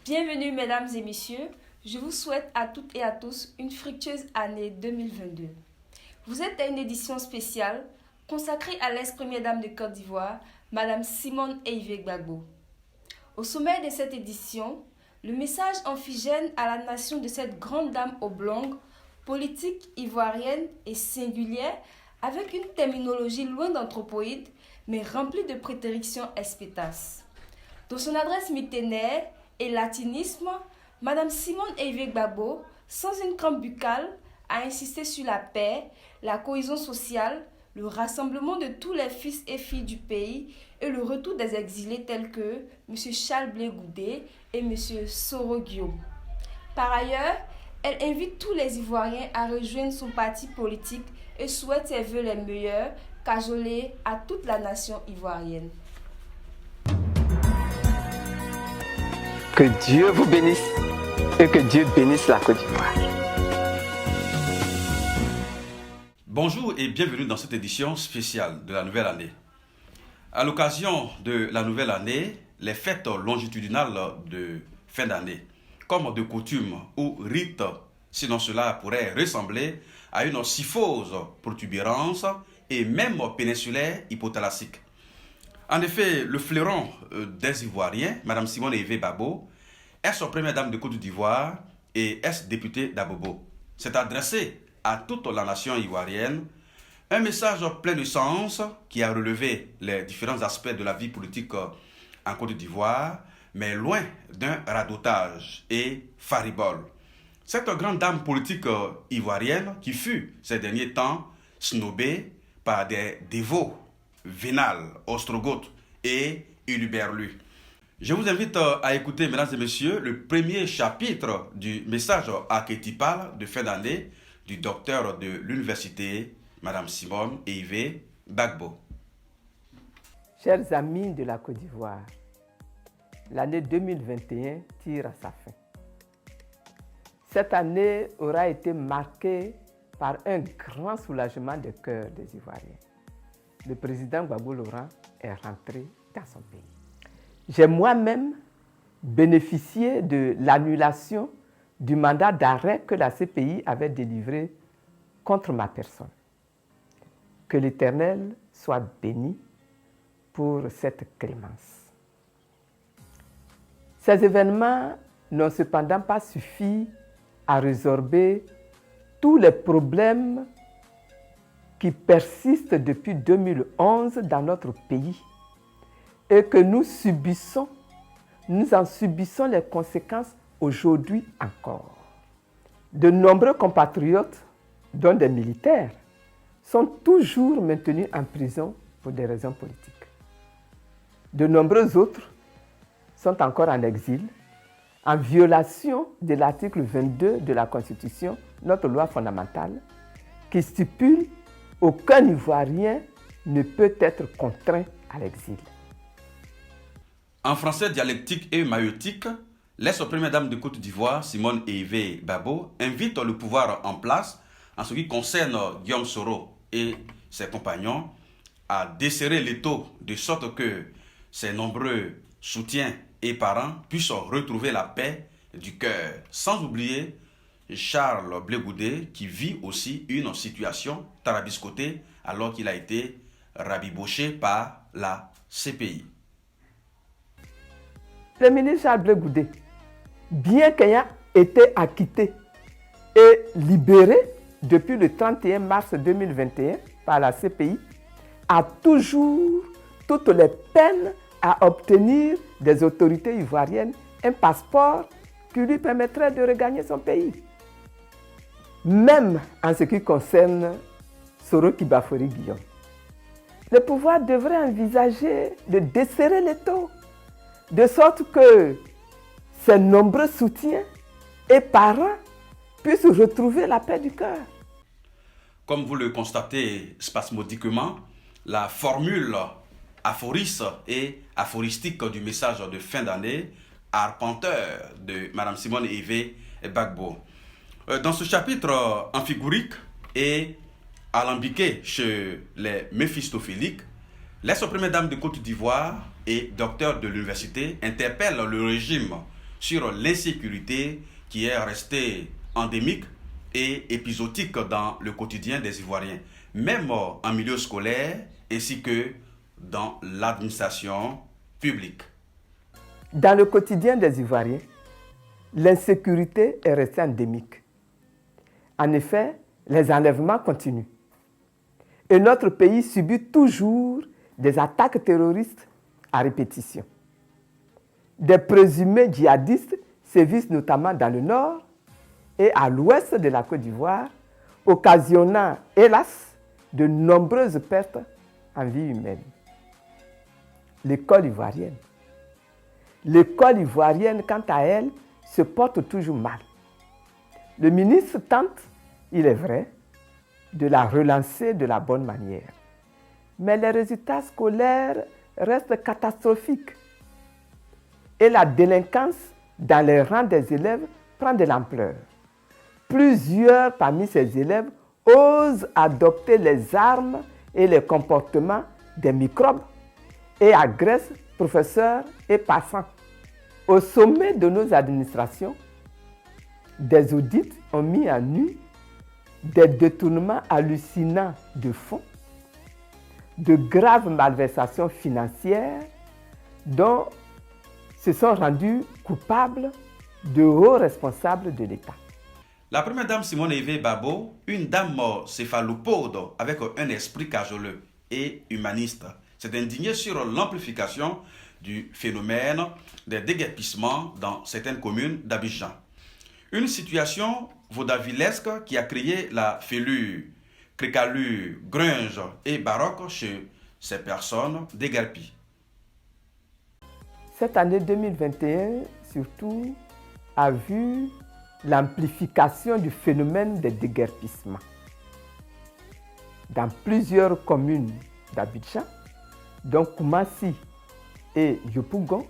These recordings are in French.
Bienvenue mesdames et messieurs, je vous souhaite à toutes et à tous une fructueuse année 2022. Vous êtes à une édition spéciale consacrée à l'ex-première dame de Côte d'Ivoire, Madame Simone Eivé Gbagbo. Au sommet de cette édition, le message amphigène à la nation de cette grande dame oblongue, politique ivoirienne et singulière, avec une terminologie loin d'anthropoïde, mais remplie de prétérictions espétasses. Dans son adresse millénaire et latinisme, Madame Simone Eivé Gbagbo, sans une crampe buccale, a insisté sur la paix, la cohésion sociale, le rassemblement de tous les fils et filles du pays et le retour des exilés tels que M. Charles Blé Goudé et M. Soro Guillaume. Par ailleurs, elle invite tous les Ivoiriens à rejoindre son parti politique et souhaite ses vœux les meilleurs, cajolés à toute la nation ivoirienne. Que Dieu vous bénisse et que Dieu bénisse la Côte d'Ivoire. Bonjour et bienvenue dans cette édition spéciale de la nouvelle année. À l'occasion de la nouvelle année, les fêtes longitudinales de fin d'année, comme de coutume ou rite, sinon cela pourrait ressembler à une syphose protubérance et même péninsulaire hypothalassique. En effet, le fleuron des Ivoiriens, Mme Simone Eivé Gbagbo, est première dame de Côte d'Ivoire et ex-députée d'Abobo. C'est adressé à toute la nation ivoirienne un message plein de sens qui a relevé les différents aspects de la vie politique en Côte d'Ivoire, mais loin d'un radotage et faribole. Cette grande dame politique ivoirienne qui fut ces derniers temps snobée par des dévots vénal, ostrogoth et huluberlu. Je vous invite à écouter, mesdames et messieurs, le premier chapitre du message archétypal de fin d'année du docteur de l'université, Madame Simone Eivé Gbagbo. Chers amis de la Côte d'Ivoire, l'année 2021 tire à sa fin. Cette année aura été marquée par un grand soulagement du cœur des Ivoiriens. Le président Gbagbo Laurent est rentré dans son pays. J'ai moi-même bénéficié de l'annulation du mandat d'arrêt que la CPI avait délivré contre ma personne. Que l'Éternel soit béni pour cette clémence. Ces événements n'ont cependant pas suffi à résorber tous les problèmes qui persiste depuis 2011 dans notre pays et que nous en subissons les conséquences aujourd'hui encore. De nombreux compatriotes, dont des militaires, sont toujours maintenus en prison pour des raisons politiques. De nombreux autres sont encore en exil, en violation de l'article 22 de la Constitution, notre loi fondamentale, qui stipule aucun Ivoirien ne peut être contraint à l'exil. En français dialectique et maïotique, l'ex-première dame de Côte d'Ivoire, Simone Eivé Gbagbo, invite le pouvoir en place en ce qui concerne Guillaume Soro et ses compagnons à desserrer l'étau de sorte que ses nombreux soutiens et parents puissent retrouver la paix du cœur, sans oublier Charles Blé Goudé qui vit aussi une situation tarabiscotée alors qu'il a été rabiboché par la CPI. Le ministre Charles Blé Goudé, bien qu'ayant été acquitté et libéré depuis le 31 mars 2021 par la CPI, a toujours toutes les peines à obtenir des autorités ivoiriennes un passeport qui lui permettrait de regagner son pays. Même en ce qui concerne Soro Kibafori Guillaume, le pouvoir devrait envisager de desserrer l'étau, de sorte que ses nombreux soutiens et parents puissent retrouver la paix du cœur. Comme vous le constatez spasmodiquement, la formule aphoriste et aphoristique du message de fin d'année, arpenteur de Mme Simone Eivé Gbagbo. Dans ce chapitre amphigorique et alambiqué chez les méphistophéliques, l'ex-première dame de Côte d'Ivoire et docteur de l'université interpelle le régime sur l'insécurité qui est restée endémique et épisodique dans le quotidien des Ivoiriens, même en milieu scolaire ainsi que dans l'administration publique. Dans le quotidien des Ivoiriens, l'insécurité est restée endémique. En effet, les enlèvements continuent. Et notre pays subit toujours des attaques terroristes à répétition. Des présumés djihadistes sévissent notamment dans le nord et à l'ouest de la Côte d'Ivoire, occasionnant, hélas, de nombreuses pertes en vie humaine. L'école ivoirienne. L'école ivoirienne, quant à elle, se porte toujours mal. Le ministre tente, il est vrai, de la relancer de la bonne manière. Mais les résultats scolaires restent catastrophiques. Et la délinquance dans les rangs des élèves prend de l'ampleur. Plusieurs parmi ces élèves osent adopter les armes et les comportements des microbes et agressent professeurs et passants. Au sommet de nos administrations, des audits ont mis à nu des détournements hallucinants de fonds, de graves malversations financières dont se sont rendus coupables de hauts responsables de l'État. La première dame Simone Eve Babo, une dame céphalopode avec un esprit cajoleux et humaniste, s'est indignée sur l'amplification du phénomène des déguerpissements dans certaines communes d'Abidjan. Une situation vaudevillesque qui a créé la fêlure, crécalure, grunge et baroque chez ces personnes déguerpies. Cette année 2021, surtout, a vu l'amplification du phénomène des déguerpissements. Dans plusieurs communes d'Abidjan, dont Koumassi et Yopougon,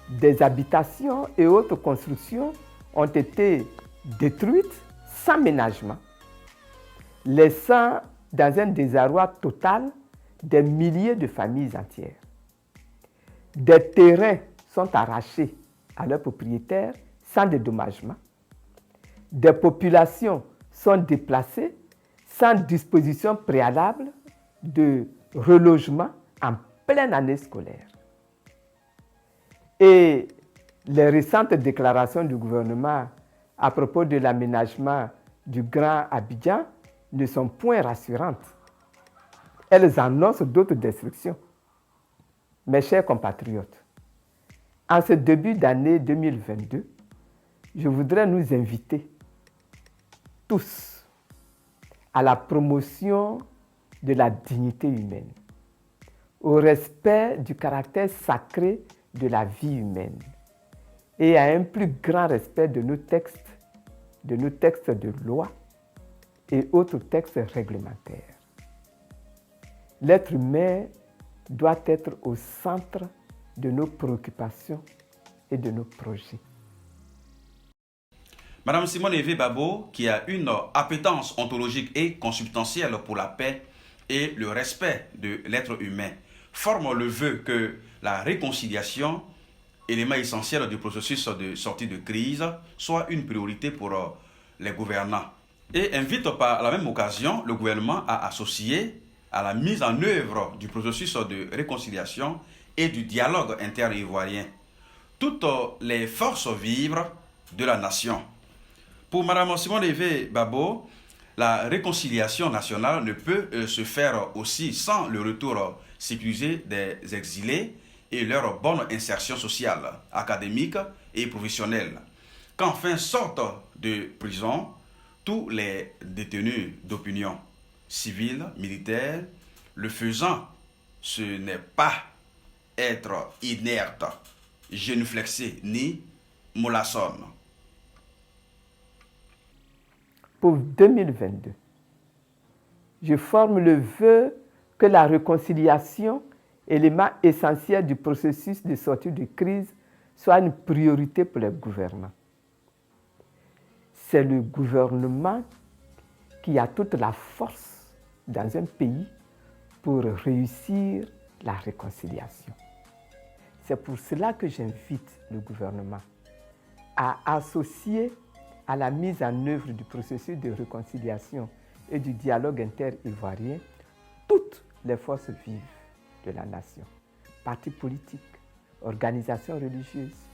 des habitations et autres constructions ont été détruites sans ménagement, laissant dans un désarroi total des milliers de familles entières. Des terrains sont arrachés à leurs propriétaires sans dédommagement. Des populations sont déplacées sans disposition préalable de relogement en pleine année scolaire. Et les récentes déclarations du gouvernement à propos de l'aménagement du Grand Abidjan ne sont point rassurantes. Elles annoncent d'autres destructions. Mes chers compatriotes, en ce début d'année 2022, je voudrais nous inviter tous à la promotion de la dignité humaine, au respect du caractère sacré de la vie humaine et à un plus grand respect de nos textes de loi et autres textes réglementaires. L'être humain doit être au centre de nos préoccupations et de nos projets. Madame Simone Eve Babo, qui a une appétence ontologique et consubstantielle pour la paix et le respect de l'être humain, forme le vœu que la réconciliation, élément essentiel du processus de sortie de crise, soit une priorité pour les gouvernants. Et invite par la même occasion le gouvernement à associer à la mise en œuvre du processus de réconciliation et du dialogue inter-ivoirien toutes les forces vives de la nation. Pour Mme Simone Eve Babo, la réconciliation nationale ne peut se faire aussi sans le retour sécurisé des exilés et leur bonne insertion sociale, académique et professionnelle. Qu'enfin sortent de prison tous les détenus d'opinion, civils, militaires. Le faisant, ce n'est pas être inerte, genuflexé ni mollassonne. Pour 2022, je forme le vœu que la réconciliation, élément essentiel du processus de sortie de crise, soit une priorité pour les gouvernants. C'est le gouvernement qui a toute la force dans un pays pour réussir la réconciliation. C'est pour cela que j'invite le gouvernement a associé à la mise en œuvre du processus de réconciliation et du dialogue inter-ivoirien toutes les forces vives de la nation, partis politiques, organisations religieuses,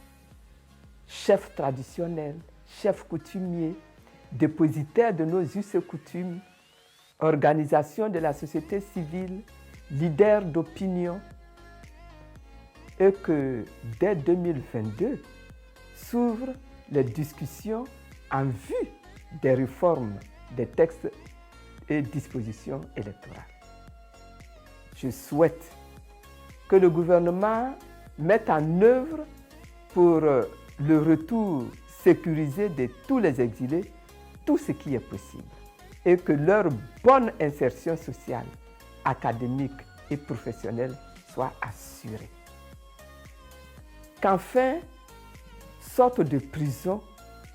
chefs traditionnels, chefs coutumiers, dépositaires de nos us et coutumes, organisations de la société civile, leaders d'opinion, et que dès 2022 s'ouvrent les discussions en vue des réformes des textes et dispositions électorales. Je souhaite que le gouvernement mette en œuvre pour le retour sécurisé de tous les exilés tout ce qui est possible et que leur bonne insertion sociale, académique et professionnelle soit assurée. Qu'enfin sortent de prison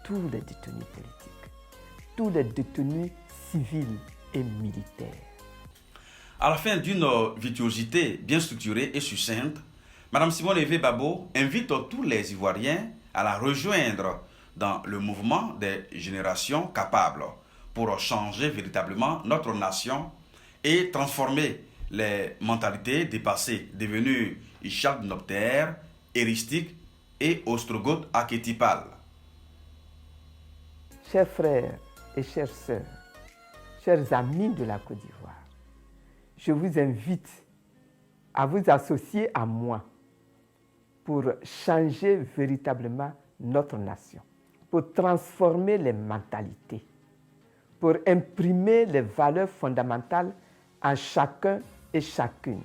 tous les détenus politiques, tous les détenus civils et militaires. À la fin d'une virtuosité bien structurée et succincte, Mme Simone Evé Babo invite tous les Ivoiriens à la rejoindre dans le mouvement des générations capables pour changer véritablement notre nation et transformer les mentalités dépassées, devenues chaldenoptères, héristiques et ostrogoths archétypales. Chers frères et chères sœurs, chers amis de la Côte d'Ivoire, je vous invite à vous associer à moi pour changer véritablement notre nation, pour transformer les mentalités, pour imprimer les valeurs fondamentales en chacun et chacune,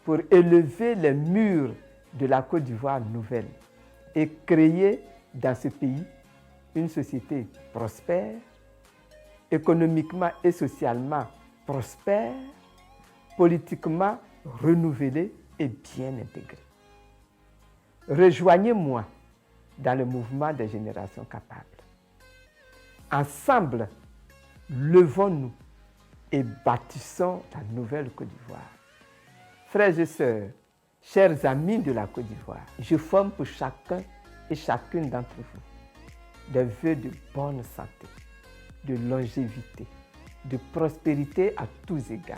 pour élever les murs de la Côte d'Ivoire nouvelle et créer dans ce pays une société prospère, économiquement et socialement prospère, politiquement renouvelée et bien intégrée. Rejoignez-moi dans le mouvement des générations capables. Ensemble, levons-nous et bâtissons la nouvelle Côte d'Ivoire. Frères et sœurs, chers amis de la Côte d'Ivoire, je forme pour chacun et chacune d'entre vous des vœux de bonne santé, de longévité, de prospérité à tous égards.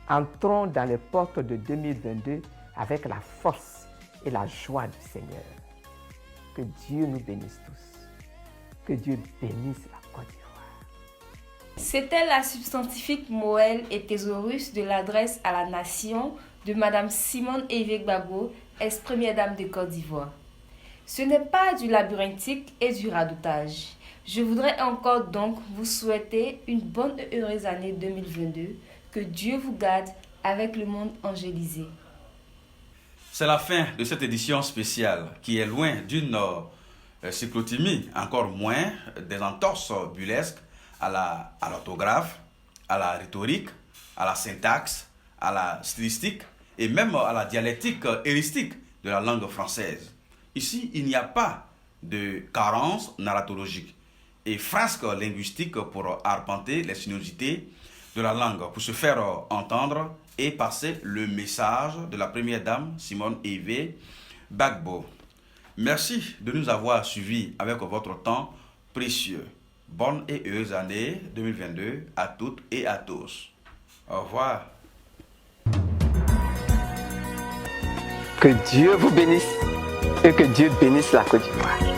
Entrons dans les portes de 2022 avec la force et la joie du Seigneur. Que Dieu nous bénisse tous. Que Dieu bénisse la Côte d'Ivoire. C'était la substantifique Moël et Thésaurus de l'adresse à la nation de Mme Simone Evé Babo, ex-première dame de Côte d'Ivoire. Ce n'est pas du labyrinthique et du radotage. Je voudrais encore donc vous souhaiter une bonne et heureuse année 2022. Que Dieu vous garde avec le monde angélisé. C'est la fin de cette édition spéciale qui est loin d'une cyclothymie, encore moins des entorses burlesques à l'orthographe, à la rhétorique, à la syntaxe, à la stylistique et même à la dialectique héristique de la langue française. Ici, il n'y a pas de carence narratologique et frasque linguistique pour arpenter les sinuosités de la langue, pour se faire entendre et passer le message de la première dame Simone Evé Babo. Merci de nous avoir suivis avec votre temps précieux. Bonne et heureuse année 2022 à toutes et à tous. Au revoir. Que Dieu vous bénisse et que Dieu bénisse la Côte d'Ivoire.